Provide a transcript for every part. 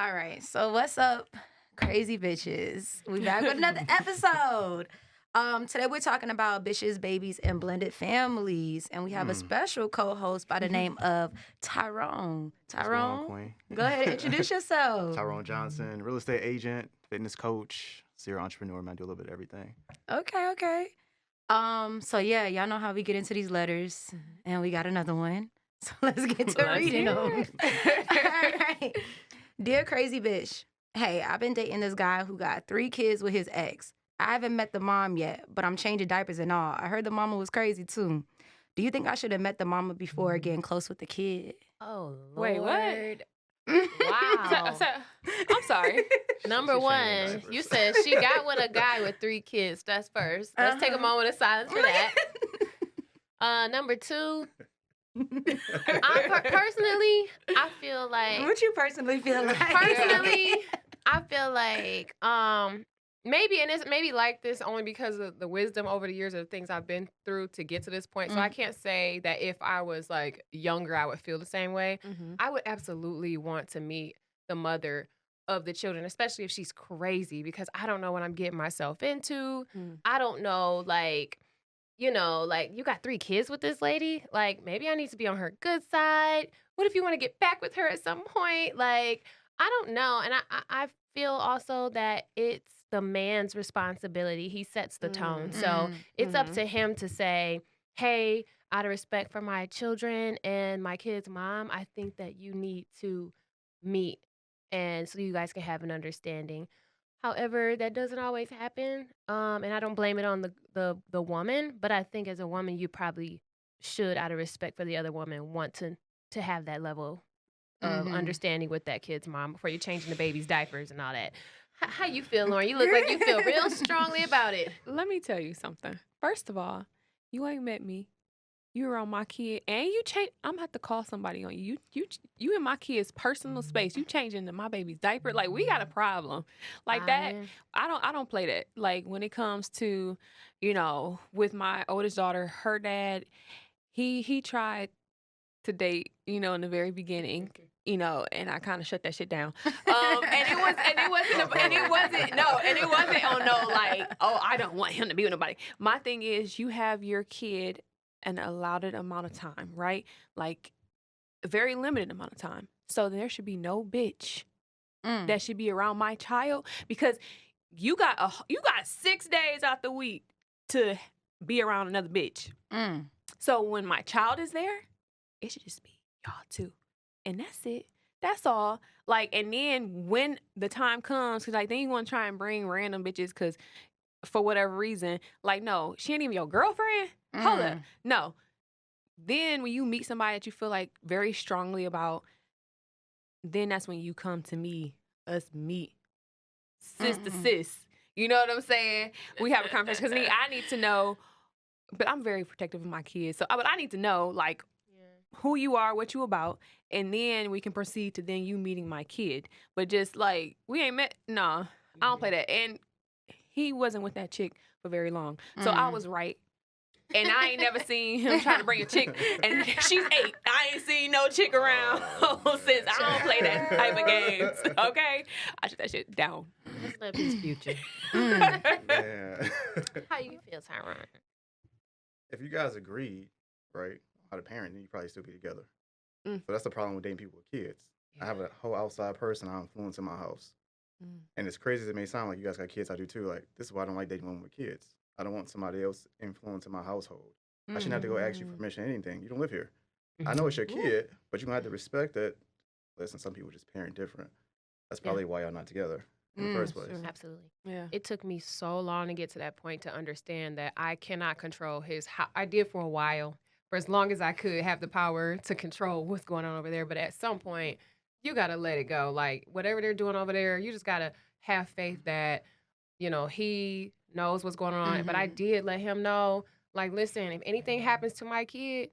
All right. So what's up, crazy bitches? We back with another episode. Today we're talking about bitches, babies, and blended families, and we have a special co-host by the name of Tyrone. Tyrone, Queen. Go ahead, introduce yourself. Tyrone Johnson, real estate agent, fitness coach, serial entrepreneur. Man, I do a little bit of everything. Okay. So yeah, y'all know how we get into these letters, and we got another one. So let's get to reading them. All right. Dear Crazy Bish, hey, I've been dating this guy who got 3 kids with his ex. I haven't met the mom yet, but I'm changing diapers and all. I heard the mama was crazy too. Do you think I should have met the mama before getting close with the kid? Oh, Lord. Wait, what? Wow. I'm sorry. Number one, you said she got with a guy with 3 kids. That's first. Let's take a moment of silence for that. Number 2, personally, I feel like... What you personally feel like? Personally, I feel like... Maybe, and it's maybe like this only because of the wisdom over the years of things I've been through to get to this point. So I can't say that if I was like younger, I would feel the same way. I would absolutely want to meet the mother of the children, especially if she's crazy, because I don't know what I'm getting myself into. I don't know, like, you know, like you got 3 kids with this lady. Like maybe I need to be on her good side. What if you want to get back with her at some point? Like, I don't know. And I feel also that it's the man's responsibility. He sets the tone. So it's up to him to say, hey, out of respect for my children and my kid's mom, I think that you need to meet and so you guys can have an understanding. However, that doesn't always happen. And I don't blame it on the woman, but I think as a woman, you probably should, out of respect for the other woman, want to have that level of understanding with that kid's mom before you're changing the baby's diapers and all that. How you feel, Lauren? You look like you feel real strongly about it. Let me tell you something. First of all, you ain't met me. You were on my kid, and you change. I'm gonna have to call somebody on you. You in my kid's personal space. You changing my baby's diaper. Like, we got a problem. Like that. I don't play that. Like, when it comes to, you know, with my oldest daughter, her dad, he tried to date, you know, in the very beginning. You know, and I kind of shut that shit down. And it wasn't on no like, oh, I don't want him to be with nobody. My thing is, you have your kid an allotted amount of time, right? Like a very limited amount of time. So there should be no bitch that should be around my child, because you got 6 days out the week to be around another bitch. So when my child is there, it should just be y'all two. And that's it. That's all. Like, and then when the time comes, because like then you want to try and bring random bitches because for whatever reason, like, no, she ain't even your girlfriend. Hold up. No. Then when you meet somebody that you feel like very strongly about, then that's when you come to me, us meet, sis to sis. You know what I'm saying? We have a conversation because I need to know, but I'm very protective of my kids. So, but I need to know, like, who you are, what you about, and then we can proceed to then you meeting my kid. But just like, we ain't met, nah, I don't play that. And he wasn't with that chick for very long. So I was right. And I ain't never seen him try to bring a chick, and she's 8. I ain't seen no chick around since. I don't play that type of games, okay? I shut that shit down. Let's live his future. Yeah. How you feel, Tyrone? If you guys agreed, right, how to parent, then you probably still be together. So that's the problem with dating people with kids. I have a whole outside person I influence in my house. And as crazy as it may sound, like you guys got kids, I do too. Like, this is why I don't like dating women with kids. I don't want somebody else influencing my household. I shouldn't have to go ask you permission or anything. You don't live here. I know it's your kid, but you're going to have to respect that. Listen, some people just parent different. That's probably why y'all not together in the first place. Sure. Absolutely. Yeah. It took me so long to get to that point to understand that I cannot control his house. I did for a while, for as long as I could have the power to control what's going on over there. But at some point, you got to let it go. Like, whatever they're doing over there, you just got to have faith that, you know, he knows what's going on. But I did let him know, like, listen, if anything happens to my kid,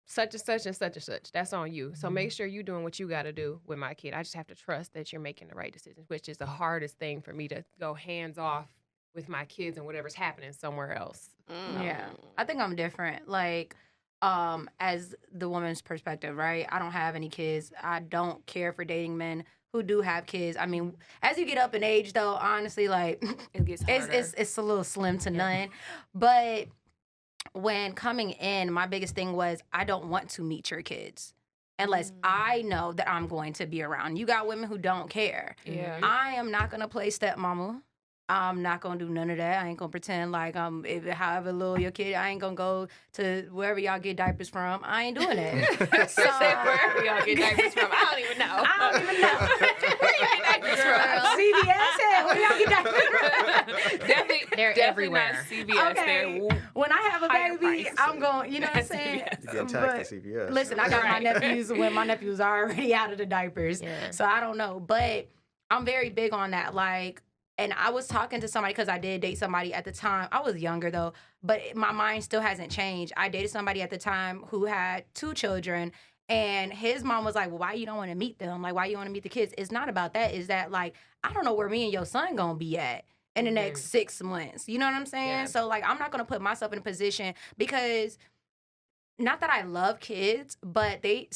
such and such and such and such, that's on you. So make sure you're doing what you got to do with my kid. I just have to trust that you're making the right decisions, which is the hardest thing for me to go hands off with my kids and whatever's happening somewhere else. Yeah. I think I'm different. Like, as the woman's perspective, right? I don't have any kids. I don't care for dating men who do have kids. I mean, as you get up in age, though, honestly, like It gets harder. it's a little slim to none. But when coming in, my biggest thing was I don't want to meet your kids unless I know that I'm going to be around. You got women who don't care. Yeah. I am not gonna play stepmama. I'm not gonna do none of that. I ain't gonna pretend like if however little your kid. I ain't gonna go to wherever y'all get diapers from. I ain't doing it. So wherever y'all get diapers from, I don't even know. I don't even know. Where you get diapers from? CVS. Hey, where y'all get diapers from? Definitely, They're everywhere. Not CVS. Okay. They're When I have a higher baby, price. I'm going. You know what I'm saying? CVS. You get taxed at CVS. Listen, I got my Right. nephews when my nephews are already out of the diapers. Yeah. So I don't know. But I'm very big on that. Like, and I was talking to somebody because I did date somebody at the time. I was younger though, but my mind still hasn't changed. I dated somebody at the time who had 2 children. And his mom was like, well, why you don't want to meet them? Like, why you want to meet the kids? It's not about that. It's that, like, I don't know where me and your son going to be at in the next 6 months. You know what I'm saying? Yeah. So, like, I'm not going to put myself in a position because not that I love kids, but they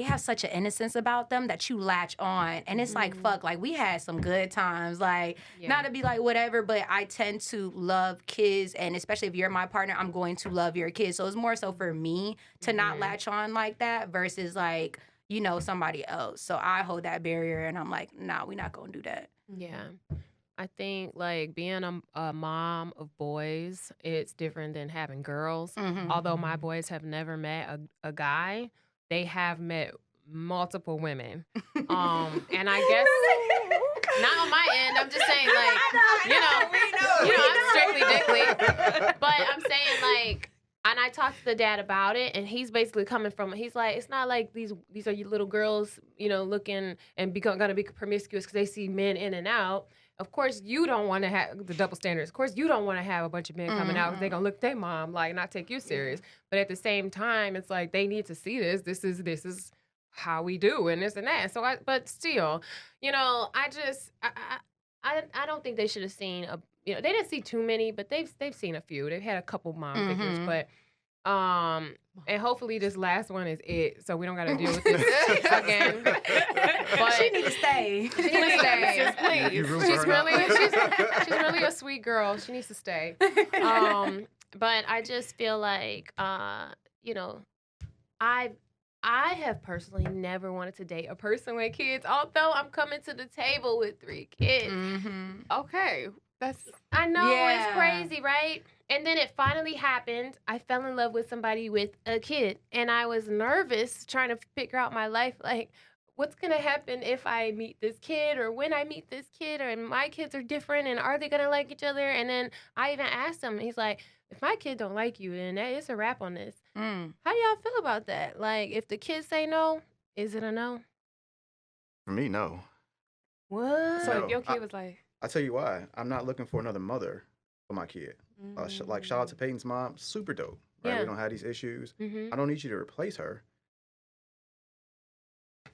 have such an innocence about them that you latch on. And it's like, fuck, like, we had some good times. Like, not to be like whatever, but I tend to love kids. And especially if you're my partner, I'm going to love your kids. So it's more so for me to not latch on like that versus like, you know, somebody else. So I hold that barrier and I'm like, nah, we're not going to do that. Yeah. I think like being a mom of boys, it's different than having girls. Although my boys have never met a guy, they have met multiple women. And I guess not on my end. I'm just saying like, I'm strictly dickly. But I'm saying like, and I talked to the dad about it, and he's basically coming from, he's like, it's not like these are you little girls, you know, looking and gonna be promiscuous because they see men in and out. Of course, you don't want to have the double standards. Of course, you don't want to have a bunch of men coming out because they're going to look at their mom, like, not take you serious. But at the same time, it's like, they need to see this. This is how we do and this and that. So, but still, you know, I don't think they should have seen, they didn't see too many, but they've seen a few. They've had a couple mom figures, but, and hopefully this last one is it, so we don't got to deal with this again. But She need to stay. she needs to stay. You Please. root for She's her now? really, she's really a sweet girl. She needs to stay. But I just feel like, you know, I have personally never wanted to date a person with kids, although I'm coming to the table with 3 kids. okay. I know, Yeah. it's crazy, right? And then it finally happened. I fell in love with somebody with a kid, and I was nervous trying to figure out my life, like, what's going to happen if I meet this kid or when I meet this kid, or my kids are different and are they going to like each other? And then I even asked him, he's like, if my kid don't like you, then it's a wrap on this. How do y'all feel about that? Like, if the kids say no, is it a no? For me, no. What? So No, if your kid was like, I'll tell you why. I'm not looking for another mother for my kid. Like, shout out to Peyton's mom. Super dope. Right? Yeah. We don't have these issues. Mm-hmm. I don't need you to replace her.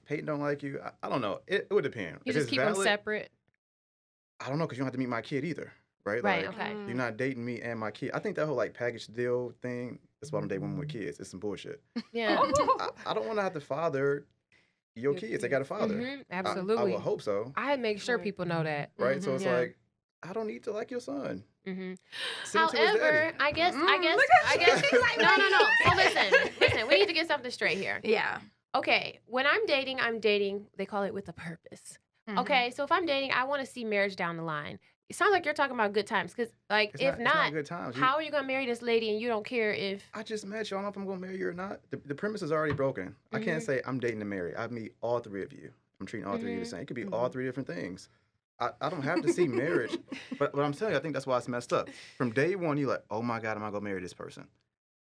Peyton don't like you. I don't know. It would depend. You If just it's keep them valid, separate. I don't know, because you don't have to meet my kid either. Right? Right, Like, okay. you're not dating me and my kid. I think that whole, like, package deal thing, that's why I'm dating women with kids. It's some bullshit. Yeah. I don't want to have to father your kids. They got a father. Mhm, I absolutely. would hope so. I make sure people know that. Right? So it's Yeah. like, I don't need to like your son. Mm-hmm. Send him to his However, daddy. I guess, Look at you. She's like, no. So listen, we need to get something straight here. Yeah. Okay, when I'm dating, they call it with a purpose. Okay, so if I'm dating, I want to see marriage down the line. It sounds like you're talking about good times, because, like, It's if it's not, good times. how are you going to marry this lady and you don't care if... I just met you. I don't know if I'm going to marry you or not. The premise is already broken. I can't say I'm dating to marry. I meet all 3 of you. I'm treating all 3 of you the same. It could be all 3 different things. I don't have to see marriage. But I'm telling you, I think that's why it's messed up. From day one, you're like, oh my God, am I going to marry this person?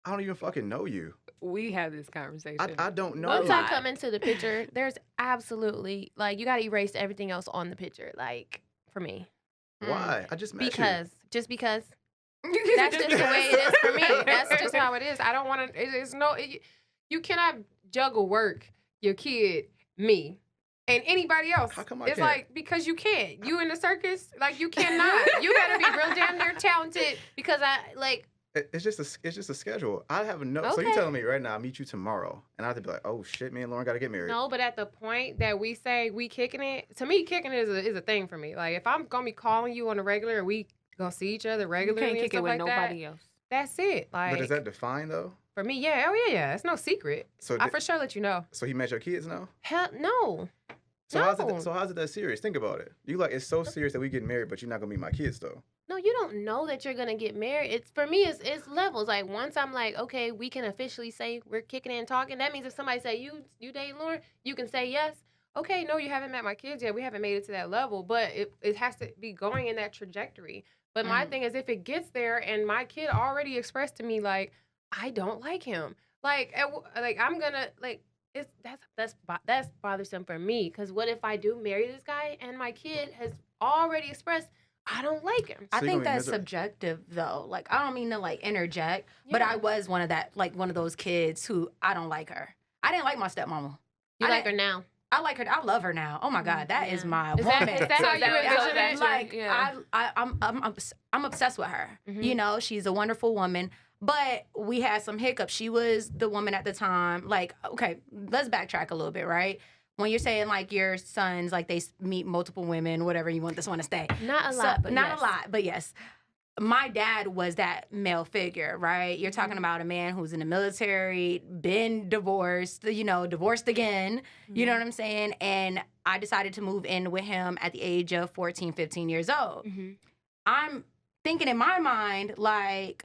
I don't even fucking know you. we have this conversation. I don't know Once you. I come into the picture, there's absolutely, like, you got to erase everything else on the picture, like, for me. Why? I just met Just because. That's just the way it is for me. That's just how it is. I don't want to. You cannot juggle work, your kid, me, and anybody else. How come I it's can't? like, because you can't. You in the circus, like, you cannot. You gotta be real damn near talented, because It's just a schedule. I have no. So Okay. you telling me right now, I meet you tomorrow, and I have to be like, oh shit, me and Lauren got to get married. No, but at the point that we say we kicking it, to me, kicking it is a thing for me. Like if I'm gonna be calling you on a regular, and we gonna see each other You regularly can't and kick it stuff with like nobody that. else. That's it. Like But is that defined though? for me, yeah, oh yeah, it's no secret. So I for sure let you know. so he met your kids now? Hell no. So No. how's it that serious? Think about it. You like it's so serious that we get married, but you're not gonna meet my kids though. No, you don't know that you're gonna get married. It's for me. It's levels. Like once I'm like, okay, we can officially say we're kicking it and talking. That means if somebody say you date Lauren, you can say yes. Okay, no, you haven't met my kids yet. We haven't made it to that level, but it has to be going in that trajectory. But my thing is, if it gets there and my kid already expressed to me like, I don't like him, like I'm gonna like. That's bothersome for me because what if I do marry this guy and my kid has already expressed I don't like him? I So you think gonna be that's subjective though. Like I don't mean to like interject, but Yeah. I was one of those kids who I don't like her. I didn't like my stepmama. You I like her didn't- now? I like her. I love her now. Oh my God, that is Yeah. my Is that- woman. is that how you envision it? Like Yeah. I'm obsessed with her. Mhm. You know, she's a wonderful woman. But we had some hiccups. She was the woman at the time. Like, okay, let's backtrack a little bit, right? When you're saying like your sons, like they meet multiple women, whatever you want this one to stay. Not a lot, but not yes. a lot, but yes. My dad was that male figure, right? You're talking about a man who's in the military, been divorced, divorced again. You know what I'm saying? And I decided to move in with him at the age of 14, 15 years old. Mm-hmm. I'm thinking in my mind, like,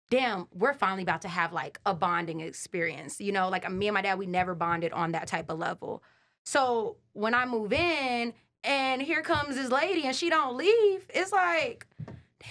damn, we're finally about to have like a bonding experience. You know, like me and my dad, we never bonded on that type of level. So when I move in and here comes this lady and she don't leave, it's like,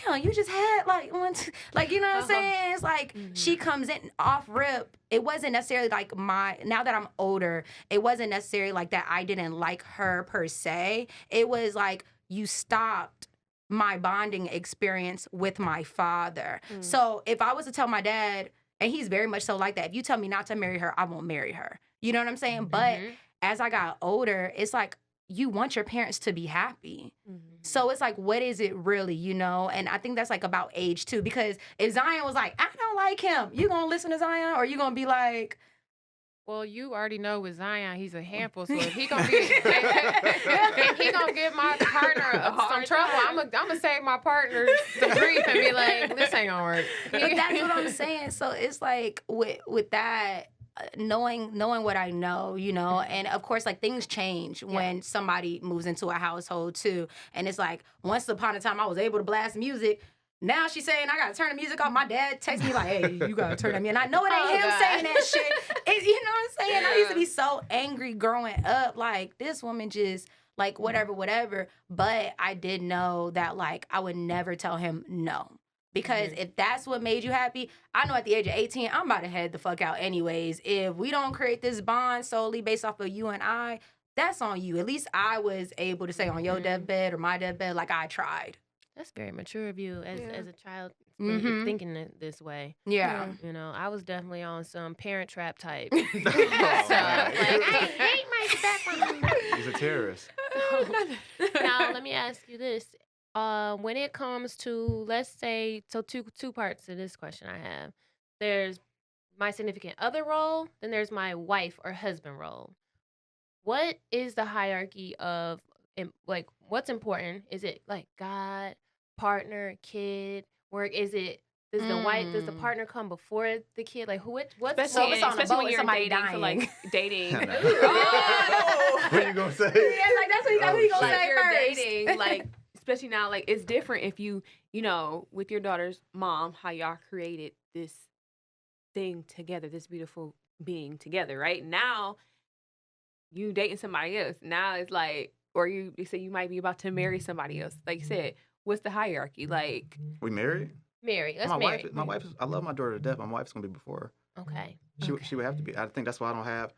damn, you just had like one, like, you know what I'm saying? It's like she comes in off rip. It wasn't necessarily like now that I'm older, it wasn't necessarily like that I didn't like her per se. It was like you stopped my bonding experience with my father. So if I was to tell my dad, and he's very much so like that, if you tell me not to marry her, I won't marry her. You know what I'm saying? But as I got older, it's like you want your parents to be happy. So it's like, what is it really, And I think that's like about age too, because if Zion was like, I don't like him, you gonna listen to Zion or you gonna be like, Well, you already know with Zion, he's a handful. So if he gonna be, if he gonna give my partner some trouble, I'm gonna save my partner some grief and be like, this ain't gonna work. but that's what I'm saying. So it's like with that, knowing what I know, and of course, like things change when somebody moves into a household too. And it's like once upon a time I was able to blast music. Now she's saying I gotta turn the music off. My dad texts me like, "Hey, you gotta turn that music." And I know it ain't him saying that shit. You know what I'm saying? I used to be so angry growing up. Like this woman just like whatever. But I did know that like I would never tell him no. Because if that's what made you happy, I know at the age of 18, I'm about to head the fuck out anyways. If we don't create this bond solely based off of you and I, that's on you. At least I was able to say on your deathbed or my deathbed, like I tried. That's very mature of you as a child when you're thinking it this way. Yeah. I was definitely on some Parent Trap type. Oh, So, man. I hate my stepmom. He's a terrorist. Now, let me ask you this. When it comes to, let's say, so two parts to this question I have. There's my significant other role, then there's my wife or husband role. What is the hierarchy of, like, what's important? Is it, like, God, partner, kid, work? Is it, does the partner come before the kid? Like, what's Especially, it's on the especially boat when with you're somebody dating, so dying. like dating. What are you gonna say? Yeah, like that's what you Oh, gonna shit. say You're first. dating, like, especially now, like, it's different if you with your daughter's mom, how y'all created this thing together, this beautiful being together, right? Now, you dating somebody else. Now it's like, or you say you might be about to marry somebody else. Like you said, what's the hierarchy? Like, We married? Mary? Let's my marry. wife. I love my daughter to death. My wife's gonna be before her. Okay. She would have to be. I think that's why I don't have.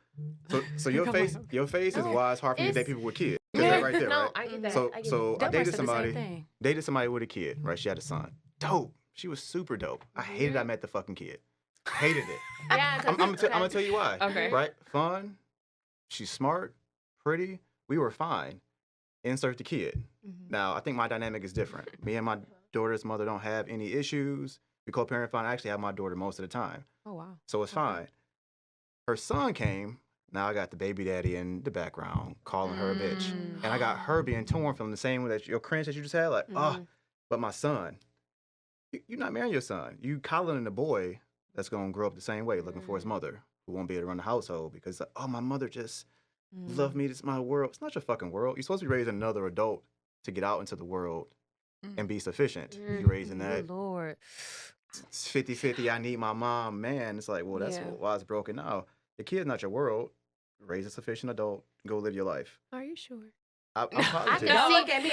So your face is why it's hard for me to date people with kids. 'Cause they're right there, No, right? I get that. So I get so I That dated person the same somebody. thing. Dated somebody with a kid, right? She had a son. Dope. She was super dope. I hated I met the fucking kid. Hated it. Yeah, I'm gonna tell you why. Okay. Right? Fun. She's smart, pretty. We were fine. Insert the kid. Now I think my dynamic is different. Me and my daughter's mother don't have any issues. We co-parent fine. I actually have my daughter most of the time. Oh, wow. So it's fine. Her son came. Now I got the baby daddy in the background calling her a bitch. And I got her being torn from the same way that your cringe that you just had. Like, but my son. You're not marrying your son. You coddling a boy that's going to grow up the same way, looking for his mother, who won't be able to run the household because, my mother just loved me. This is my world. It's not your fucking world. You're supposed to be raising another adult to get out into the world and be sufficient. You're raising that. Lord. It's 50-50. I need my mom. Man, it's like, well, that's why it's broken now. The kid's not your world. Raise a sufficient adult. Go live your life. Are you sure? I'm positive. Don't look at me.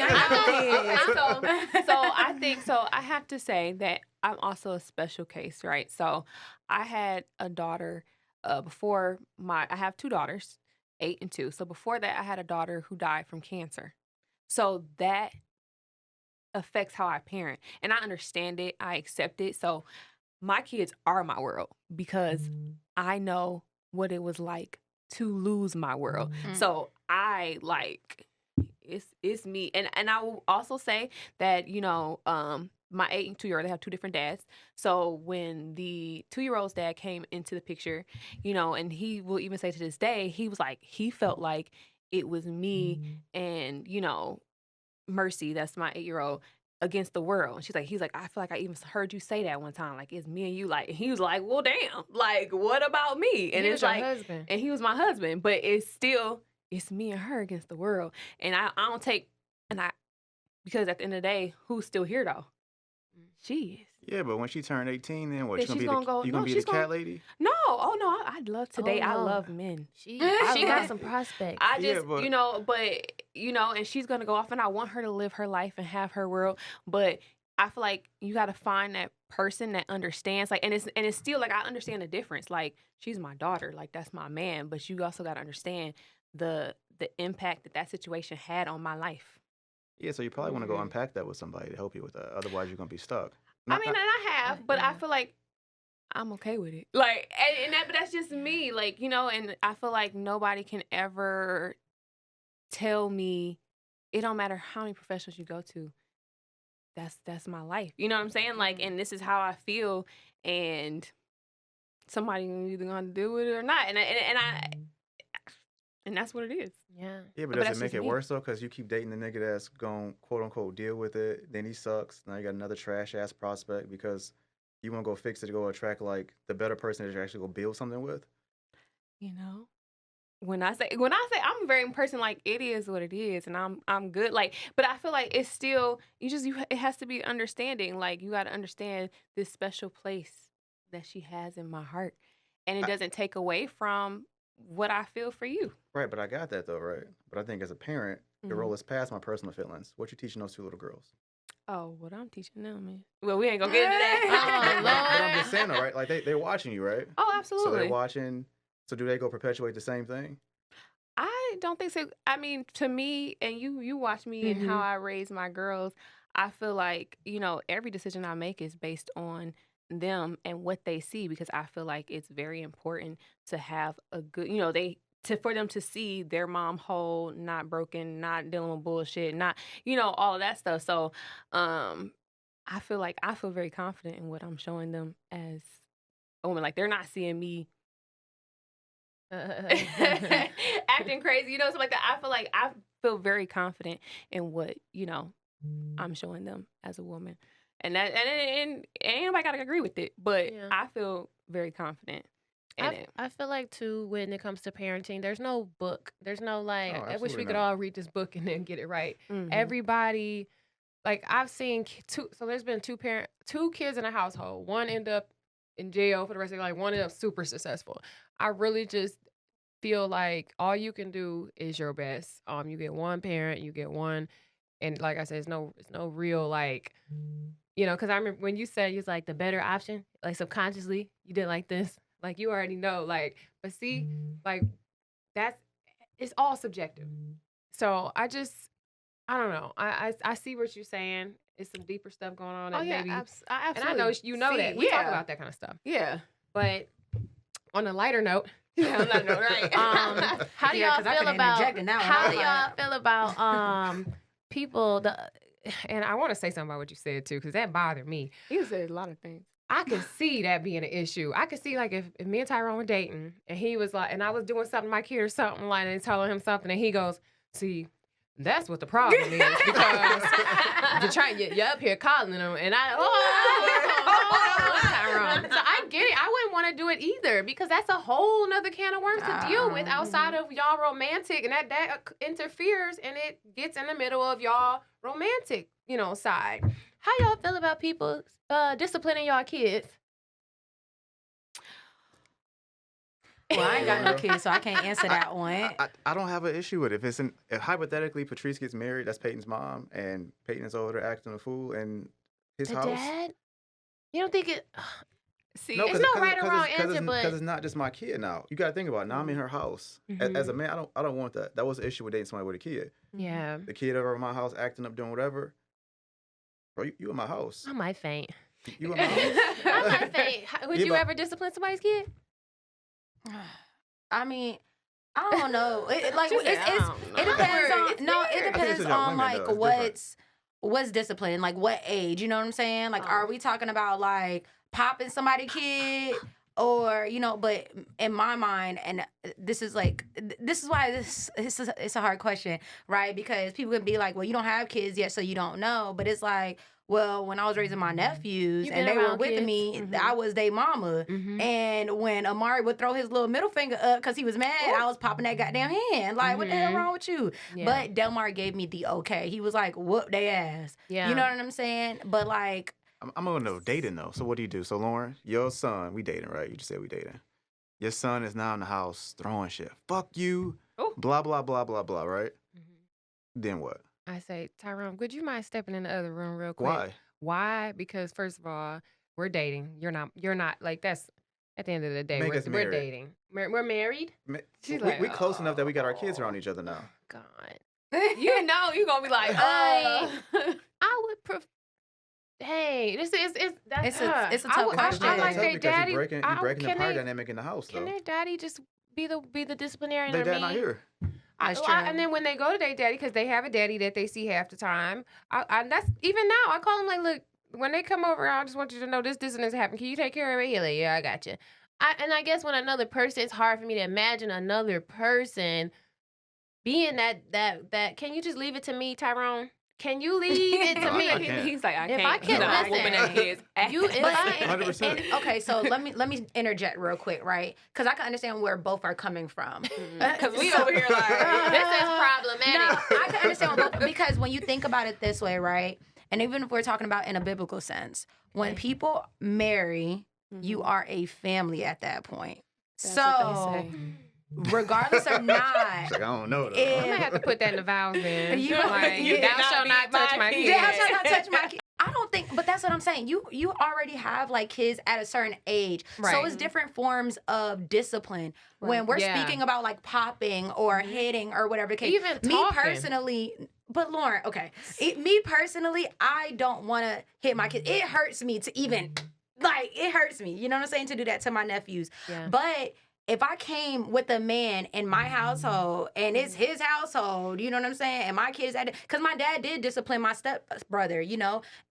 So I have to say that I'm also a special case, right? So I had a daughter before I have 2 daughters, 8 and 2. So before that, I had a daughter who died from cancer. So that affects how I parent. And I understand it. I accept it. So my kids are my world because I know what it was like to lose my world. So I it's me. And I will also say that, my 8 and 2-year-old, they have 2 different dads. So when the 2-year-old's dad came into the picture, and he will even say to this day, he was like, he felt like it was me and, Mercy, that's my 8-year-old, against the world. And he's like, I feel like I even heard you say that one time. Like, it's me and you. Like, and he was like, well, damn. Like, what about me? And it's like, husband. And he was my husband. But it's me and her against the world. And I don't take, because at the end of the day, who's still here though? She is. Yeah, but when she turned 18, then what? Then You gonna be the cat lady? No, I'd love to date. no. I love men. She got some prospects. I just, and she's gonna go off, and I want her to live her life and have her world. But I feel like you got to find that person that understands. Like, and it's still like I understand the difference. Like, she's my daughter. Like, that's my man. But you also got to understand the impact that situation had on my life. Yeah, so you probably want to go unpack that with somebody to help you with that. Otherwise, you're gonna be stuck. And I have, but I feel like I'm okay with it. Like, but that's just me. Like, and I feel like nobody can ever tell me. It don't matter how many professionals you go to. That's my life. You know what I'm saying? Like, and this is how I feel, and somebody either gonna deal with it or not. And that's what it is. Yeah. Yeah, but does it make it worse though? Because you keep dating the nigga that's going quote unquote deal with it. Then he sucks. Now you got another trash ass prospect because you want to go fix it to go attract like the better person that you're actually gonna build something with. When I say I'm a very person, like, it is what it is, and I'm good. Like, but I feel like it's still it has to be understanding. Like, you got to understand this special place that she has in my heart, and it doesn't take away from what I feel for you. Right, but I got that though, right? But I think as a parent, the role is past my personal feelings. What you teaching those 2 little girls? Oh, what I'm teaching them is... Well, we ain't gonna get into that. But I'm just saying though, right? Like, they're watching you, right? Oh, absolutely. So they're watching. So do they go perpetuate the same thing? I don't think so. I mean, to me, and you watch me and how I raise my girls, I feel like, every decision I make is based on them and what they see, because I feel like it's very important to have a good, for them to see their mom whole, not broken, not dealing with bullshit, not, all of that stuff. So, I feel very confident in what I'm showing them as a woman. Like, they're not seeing me acting crazy, something like that. I feel very confident in what, I'm showing them as a woman. And ain't nobody gotta agree with it, but I feel very confident in it. I feel like too, when it comes to parenting, there's no book. There's no like, I wish we could not. all read this book and then get it right. Everybody, like, I've seen there's been 2 kids in a household. One end up in jail for the rest of their life. One ended up super successful. I really just feel like all you can do is your best. You get one parent, you get one, and like I said, it's no real like, because I remember when you said you was like the better option, like subconsciously you did like this, like you already know, like, but see, like it's all subjective. So I don't know. I see what you're saying. It's some deeper stuff going on. Maybe, absolutely. And I know you know that we talk about that kind of stuff. Yeah, but on a lighter note. Right. How do y'all feel about people? And I want to say something about what you said too, because that bothered me. You said a lot of things. I could see that being an issue. I could see like if me and Tyrone were dating and he was like, and I was doing something to my kid or something like, and telling him something, and he goes, "See, that's what the problem is because you're up here calling him, and Tyrone." So I get it. I wouldn't want to do it either because that's a whole nother can of worms to deal with outside of y'all romantic, and that interferes and it gets in the middle of y'all romantic, side. How y'all feel about people disciplining y'all kids? Well, I ain't got no kids, so I can't answer that one. I don't have an issue with it. If hypothetically Patrice gets married, that's Peyton's mom, and Peyton is over there acting a fool in his house. Dad? You don't think it? See, it's no right or wrong answer, but because it's not just my kid now. You got to think about it. Now I'm in her house. As a man, I don't want that. That was the issue with dating somebody with a kid. Yeah. The kid over at my house acting up, doing whatever. Bro, you in my house. I might faint. You in my house. I might faint. Would you ever discipline somebody's kid? I mean, I don't know. It depends on like what's discipline, like what age. You know what I'm saying? Like, are we talking about like popping somebody's kid, or But in my mind, and this is why it's a hard question, right? Because people can be like, well, you don't have kids yet, so you don't know. But it's like, well, when I was raising my nephews and they were with me, I was their mama. And when Amari would throw his little middle finger up because he was mad, I was popping that goddamn hand. Like, what the hell wrong with you? Yeah. But Delmar gave me the okay. He was like, whoop they ass. Yeah. You know what I'm saying? But like, I'm gonna know dating though. So what do you do? So Lauren, your son, we dating, right? You just said we dating. Your son is now in the house throwing shit. Fuck you. Ooh. Blah blah blah blah blah. Right? Then what? I say, Tyrone, would you mind stepping in the other room real quick? Why? Why? Because first of all, we're dating. You're not like that's at the end of the day. We're dating. We're married. We close enough that we got our kids around each other now. God. You're gonna be like, I would prefer. Hey, it's a tough question. I like their daddy. You're breaking the power dynamic in the house. Can their daddy just be the disciplinarian? Their dad not here. And then when they go to their daddy, because they have a daddy that they see half the time, that's even now. I call them like, look, when they come over, I just want you to know this and this happened. Can you take care of it? He's like, yeah, I got you. And I guess when another person, it's hard for me to imagine another person being that. Can you just leave it to me, Tyrone? Can you leave it to me? He's like, I can't. If I can't listen, at kids. 100%. Okay, so let me interject real quick, right? Because I can understand where both are coming from. Because we over here like, this is problematic. No, I can understand both, because when you think about it this way, right? And even if we're talking about in a biblical sense, when people marry, you are a family at that point. That's what they say. Regardless or not, I don't know though. I'm gonna have to put that in the vows then. You thou shalt not touch my kid. Thou shalt not touch my kid. I don't think, but that's what I'm saying. You already have like kids at a certain age, so it's different forms of discipline. Right. When we're speaking about like popping or hitting or whatever the case. Even me talking. Personally, but Lauren, okay, me personally, I don't want to hit my kids. It hurts me to even it hurts me. You know what I'm saying, to do that to my nephews. Yeah. But if I came with a man in my household and it's his household, you know what I'm saying? And my kids because my dad did discipline my stepbrother,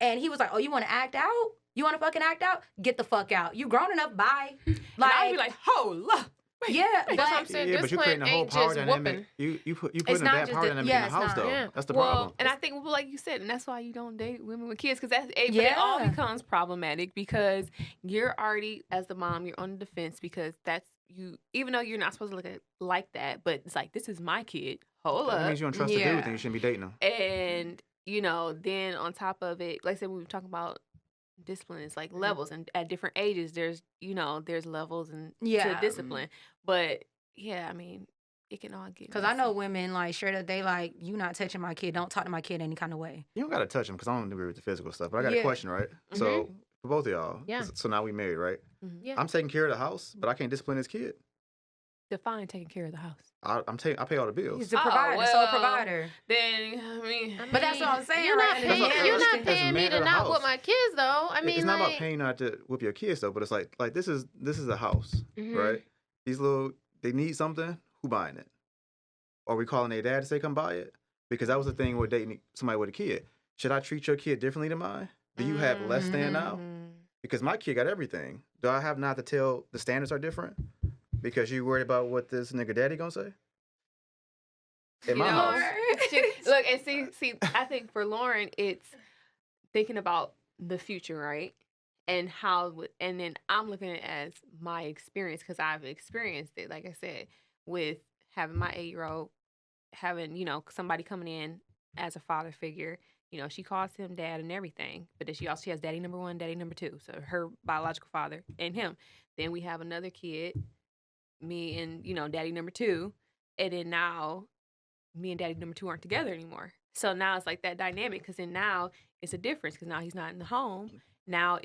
and he was like, oh, you want to act out? You want to fucking act out? Get the fuck out. You grown enough, bye. Like, I'd be like, hold up. Yeah, that's what I'm saying. But you're creating a whole power dynamic. You putting a bad power dynamic in the house, though. Yeah. That's the problem. And I think, like you said, and that's why you don't date women with kids, because but it all becomes problematic because you're already, as the mom, you're on the defense because that's you. Even though you're not supposed to look at it like that, but it's like, this is my kid. Hold up. That means you don't trust to do anything. You shouldn't be dating them. And then on top of it, like I said, we were talking about discipline is like levels, and at different ages there's levels and to discipline. But I mean, it can all get because I know women like straight up, they like, you not touching my kid, don't talk to my kid any kind of way. You don't gotta touch him because I don't agree with the physical stuff, but I got a question, right? So for both of y'all, so now we married, right? I'm taking care of the house, but I can't discipline his kid. Define taking care of the house. I pay all the bills. He's a provider, sole provider. Then I mean, but that's what I'm saying. You're not paying me to not whip my kids, though. I mean, it's not about paying not to whip your kids, though. But it's like this is a house, right? These they need something. Who buying it? Are we calling their dad to say come buy it? Because that was the thing with dating somebody with a kid. Should I treat your kid differently than mine? Do you have less than now? Because my kid got everything. Do I have not to tell the standards are different? Because you worried about what this nigga daddy gonna say? In my house. Look, and see, I think for Lauren, it's thinking about the future, right? And and then I'm looking at it as my experience, because I've experienced it, like I said, with having my 8-year-old, having, somebody coming in as a father figure. She calls him dad and everything, but then she has daddy number 1, daddy number 2. So her biological father and him. Then we have another kid, me and, daddy number 2. And then now me and daddy number 2 aren't together anymore. So now it's like that dynamic, because then now it's a difference, because now he's not in the home. Now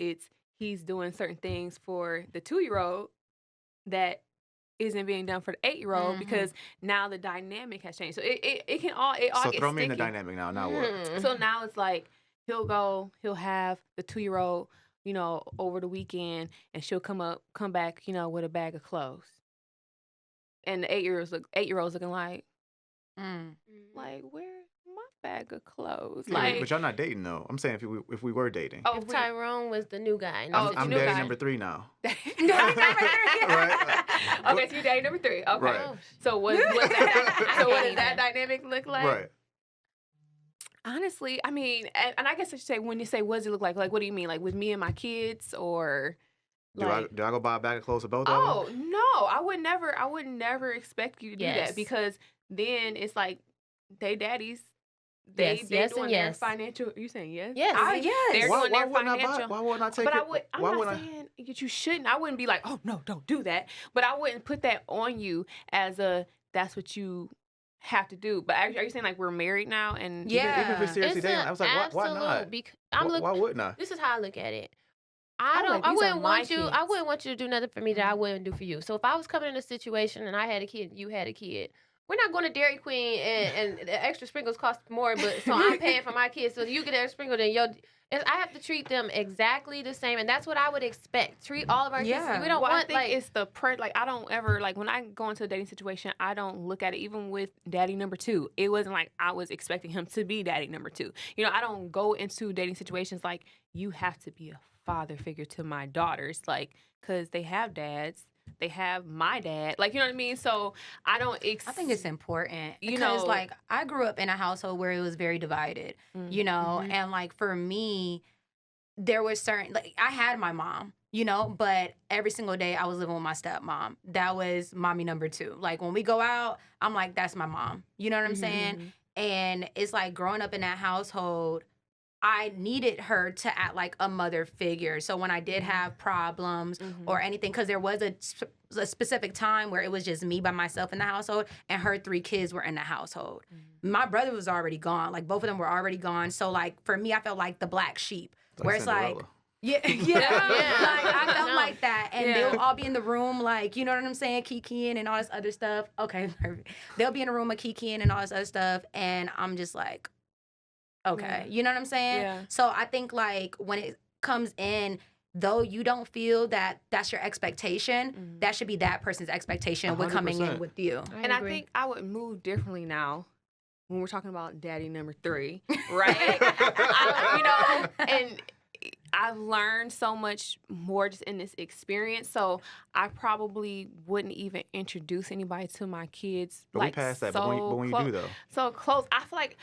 he's doing certain things for the 2-year-old that isn't being done for the 8-year-old, because now the dynamic has changed. So it all So gets throw me in the sticky. dynamic now. Now what? So now it's like he'll have the 2-year-old, over the weekend, and she'll come back, with a bag of clothes. And the 8-year-old's looking like, like, where's my bag of clothes? Like, but y'all not dating though. I'm saying if we were dating. If Tyrone was the new guy. I'm daddy number 3 now. Daddy number 3. Right. Okay, so you're daddy number 3. Okay. Right. So what does that dynamic look like? Right. Honestly, I mean, and I guess I should say, when you say what does it look like what do you mean? Like with me and my kids, or Do I go buy a bag of clothes for both of them? Oh no, I would never expect you to do that, because then it's like they daddies. They're doing their financial. You saying yes? Yes. Yes. They're doing their financial. Why wouldn't I take but it? I'm not saying you shouldn't. I wouldn't be like, oh no, don't do that. But I wouldn't put that on you as that's what you have to do. But are you saying like we're married now? And even if we're seriously dating, I was like, why not? Why wouldn't I? This is how I look at it. I wouldn't want you to do nothing for me that I wouldn't do for you. So if I was coming in a situation and I had a kid, you had a kid, we're not going to Dairy Queen and the extra sprinkles cost more, but so I'm paying for my kids, so you get extra sprinkle, then I have to treat them exactly the same, and that's what I would expect. Treat all of our kids. We don't want, I think it's I don't ever, when I go into a dating situation, I don't look at it, even with daddy number 2. It wasn't like I was expecting him to be daddy number 2. I don't go into dating situations like, you have to be a father figure to my daughters, like, because they have dads. They have my dad. Like, you know what I mean? So I don't... I think it's important. Because, like, I grew up in a household where it was very divided, and, like, for me, there was certain... Like, I had my mom, but every single day I was living with my stepmom. That was mommy number 2. Like, when we go out, I'm like, that's my mom. You know what I'm saying? And it's like, growing up in that household, I needed her to act like a mother figure. So when I did have problems or anything, because there was a specific time where it was just me by myself in the household, and her 3 kids were in the household. My brother was already gone. Like, both of them were already gone. So, like, for me, I felt like the black sheep, where it's like, like, I felt like that. And they'll all be in the room, like, you know what I'm saying, kikiing and all this other stuff. Okay, perfect. They'll be in the room, kikiing and all this other stuff, and I'm just like, okay, you know what I'm saying? Yeah. So I think, like, when it comes in, though you don't feel that that's your expectation, that should be that person's expectation 100%. With coming in with you. I think I would move differently now when we're talking about daddy number 3, right? And I've learned so much more just in this experience. So I probably wouldn't even introduce anybody to my kids. But we passed that. But when you do, though. So close. I feel like...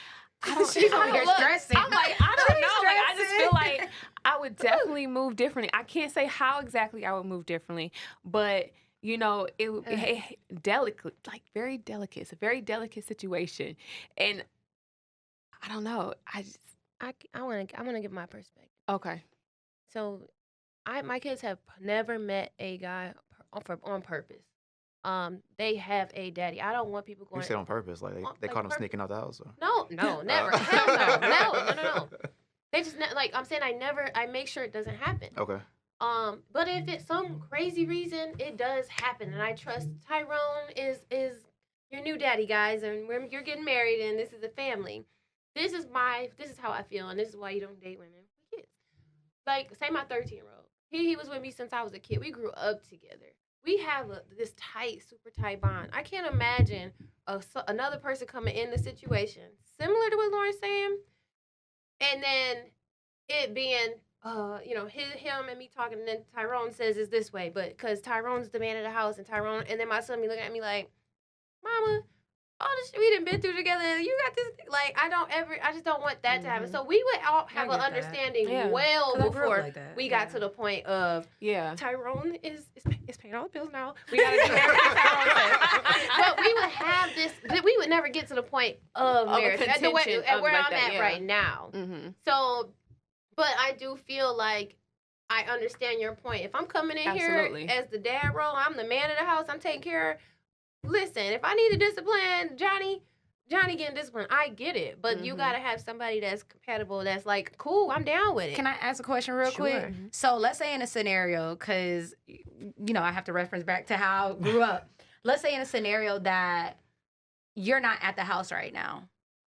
She's over here stressing. I'm like, I don't know. Like, I just feel like I would definitely move differently. I can't say how exactly I would move differently, but it would be delicate, like very delicate. It's a very delicate situation, and I don't know. I want to give my perspective. Okay. So, my kids have never met a guy on purpose. They have a daddy. I don't want people going... You said on purpose, like they caught him sneaking out the house. Or? No, never. Hell no. They just like, I'm saying, I make sure it doesn't happen. Okay. But if it's some crazy reason, it does happen, and I trust Tyrone is your new daddy, guys, and you're getting married, and this is a family. This is how I feel, and this is why you don't date women with kids. Like, say my 13-year-old. He was with me since I was a kid. We grew up together. We have this super tight bond. I can't imagine another person coming in the situation similar to what Lauren's saying, and then it being, him and me talking, and then Tyrone says it's this way, but because Tyrone's the man of the house, and then my son be looking at me like, Mama, all the shit we done been through together, you got this, like, I just don't want that to happen. So we would all have an understanding well before we got to the point of, Tyrone is paying all the bills now. We got to do everything Tyrone says. But we would have this, we would never get to the point of marriage, at where I'm at right now. Mm-hmm. So, but I do feel like I understand your point. If I'm coming in here as the dad role, I'm the man of the house, I'm taking care of. Listen, if I need to discipline Johnny getting disciplined, I get it. But you got to have somebody that's compatible, that's like, cool, I'm down with it. Can I ask a question real quick? So let's say in a scenario, because, I have to reference back to how I grew up. Let's say in a scenario that you're not at the house right now.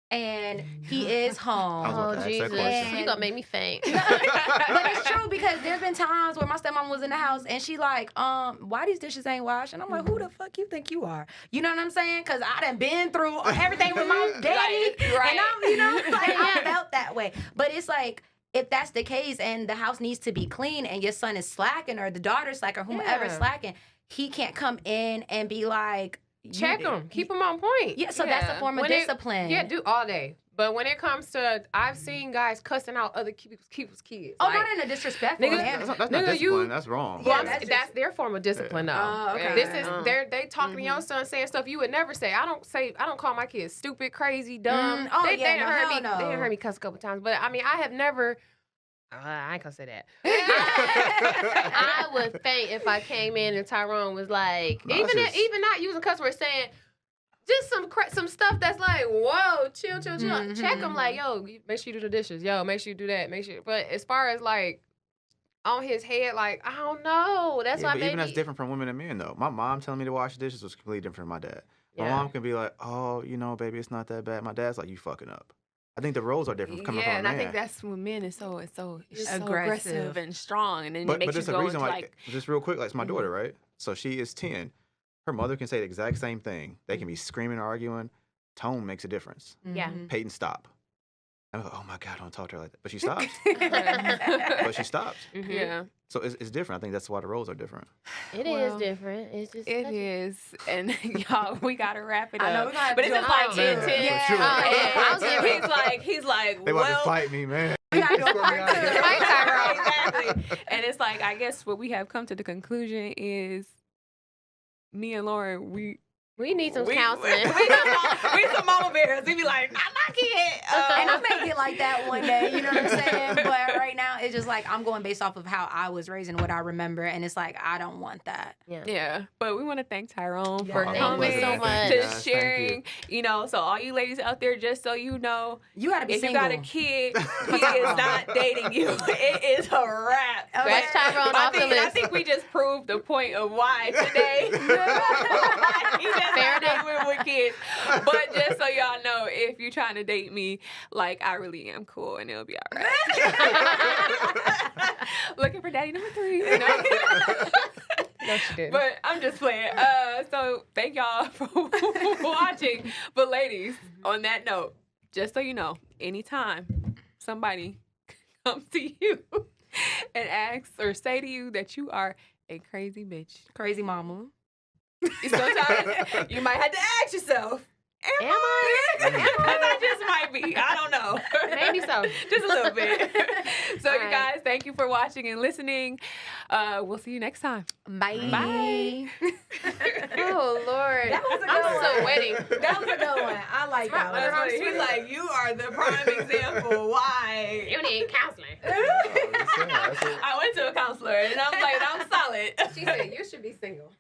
And he is home. Oh, Jesus. You going to make me faint. But it's true, because there's been times where my stepmom was in the house and she like, why these dishes ain't washed? And I'm like, who the fuck you think you are? You know what I'm saying? Because I done been through everything with my daddy. And I'm, I felt that way. But it's like, if that's the case and the house needs to be clean and your son is slacking or the daughter's slacking or whomever's slacking, he can't come in and be like, check them. Keep them on point. Yeah, so that's a form of discipline. Do all day. But when it comes to, I've seen guys cussing out other people's kids. Oh, not in a disrespectful manner. That's not discipline. That's wrong. Well, that's their form of discipline, though. Oh, okay. This is they talking to your son, saying stuff you would never say. I don't call my kids stupid, crazy, dumb. They didn't heard me cuss a couple times, but I mean, I have never. I ain't gonna say that. I would faint if I came in and Tyrone was like, even not using cuss words, saying just some stuff that's like, whoa, chill. Check them, like, yo, make sure you do the dishes. Yo, make sure you do that. Make sure. But as far as like on his head, like, I don't know. That's why. But even that's different from women and men, though. My mom telling me to wash the dishes was completely different from my dad. My mom can be like, oh, baby, it's not that bad. My dad's like, you fucking up. I think the roles are different coming from a man. Yeah, and I think that's when men is so aggressive and strong, and then it makes you go into like just real quick, like it's my daughter, right? So she is 10. Her mother can say the exact same thing. They can be screaming, arguing. Tone makes a difference. Yeah. Peyton, stop. I'm like, oh my God, don't talk to her like that. But she stops. But she stops. Mm-hmm. Yeah. So it's different. I think that's why the roles are different. It is different. It's just it is. And y'all, we gotta wrap it up. I know, we gotta but it's just like 10. Yeah. He's like, they want to fight me, man. We gotta do a part 2. Exactly. And it's like, I guess what we have come to the conclusion is me and Lauren, we need some counseling. We some mama bears. We be like, I'm not kid. And I may get like that one day, you know what I'm saying? But right now, it's just like I'm going based off of how I was raised and what I remember. And it's like, I don't want that. Yeah. But we want to thank Tyrone for coming so much. To sharing. So all you ladies out there, just so you know, you gotta be if single. You got a kid, he is not dating you. It is a wrap. Scratch Tyrone off the list. I think we just proved the point of why today. Fair enough. With kids. But just so y'all know, if you're trying to date me, like, I really am cool and it'll be all right. Looking for daddy number 3. No, she didn't. But I'm just playing. So thank y'all for watching. But ladies, on that note, just so you know, anytime somebody comes to you and asks or say to you that you are a crazy bitch, Crazy mama. Sometimes you might have to ask yourself, am I? I just might be. I don't know. Maybe so. Just a little bit. So All you guys, thank you for watching and listening. We'll see you next time. Bye. Bye. Oh, Lord. That was a good I'm one. so wetty. That was a good one. I like that one. She's like, you are the prime example. Why? You need counseling. I went to a counselor and I'm like, I'm solid. She said, you should be single.